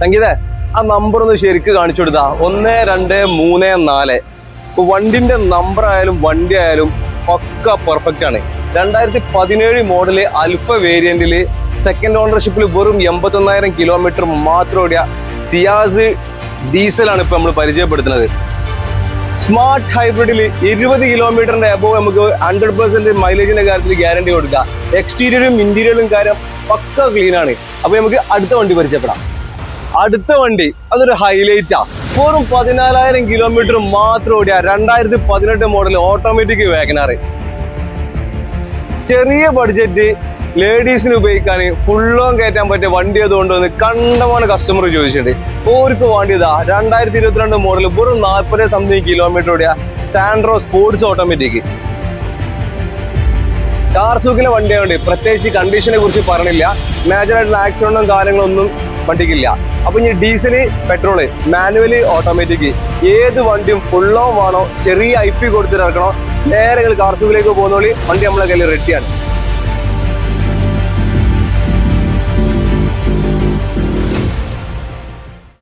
സംഗീത ആ നമ്പർ ഒന്ന് ശരിക്ക് കാണിച്ചു കൊടുത്താ 1234. വണ്ടിന്റെ നമ്പർ ആയാലും വണ്ടി ആയാലും പക്ക പെർഫെക്റ്റ് ആണ്. 2017 മോഡല് അൽഫ വേരിയന്റില് സെക്കൻഡ് ഓണർഷിപ്പിൽ വെറും 81,000 കിലോമീറ്റർ മാത്രം ഓടിയ സിയാസ് ഡീസലാണ് ഇപ്പൊ നമ്മൾ പരിചയപ്പെടുത്തുന്നത്. സ്മാർട്ട് ഹൈബ്രിഡിൽ 20 കിലോമീറ്ററിന്റെ അബോവ് നമുക്ക് 100% മൈലേജിന്റെ കാര്യത്തിൽ ഗ്യാരണ്ടി കൊടുക്കുക. എക്സ്റ്റീരിയറും ഇന്റീരിയറും കാര്യം പക്ക ക്ലീൻ ആണ്. അപ്പൊ നമുക്ക് അടുത്ത വണ്ടി പരിചയപ്പെടാം. അടുത്ത വണ്ടി അതൊരു ഹൈലൈറ്റാ. വെറും 14,000 കിലോമീറ്റർ മാത്രം ഓടിയ 2018 മോഡൽ ഓട്ടോമാറ്റിക് വാഗണാർ. ചെറിയ ബഡ്ജറ്റ് ലേഡീസിന് ഉപയോഗിക്കാൻ ഫുള്ളോൺ കയറ്റാൻ പറ്റിയ വണ്ടി അതുകൊണ്ടൊന്ന് കണ്ടമാണ് കസ്റ്റമർ ചോദിച്ചിട്ടുണ്ട്. ഓർക്ക് വേണ്ടിയതാ 2022 മോഡൽ വെറും 40 സംതിങ് കിലോമീറ്റർ ഓടിയ സാൻഡ്രോ സ്പോർട്സ് ഓട്ടോമാറ്റിക്. കാർ സൂക്കിലെ വണ്ടിയായതുകൊണ്ട് പ്രത്യേകിച്ച് കണ്ടീഷനെ കുറിച്ച് പറഞ്ഞില്ല. മേജറായിട്ടുള്ള ആക്സിഡന്റും കാര്യങ്ങളൊന്നും വണ്ടിക്കില്ല. അപ്പൊ ഇനി ഡീസല്, പെട്രോള്, മാനുവല്, ഓട്ടോമാറ്റിക് ഏത് വണ്ടിയും ഫുള്ളോ വേണോ, ചെറിയ IP കൊടുത്തിട്ട് ഇറക്കണോ, നേരെ കാർ സൂക്കിലേക്ക് പോകുന്നോളി, വണ്ടി നമ്മളെ കയ്യിൽ റെഡിയാണ്.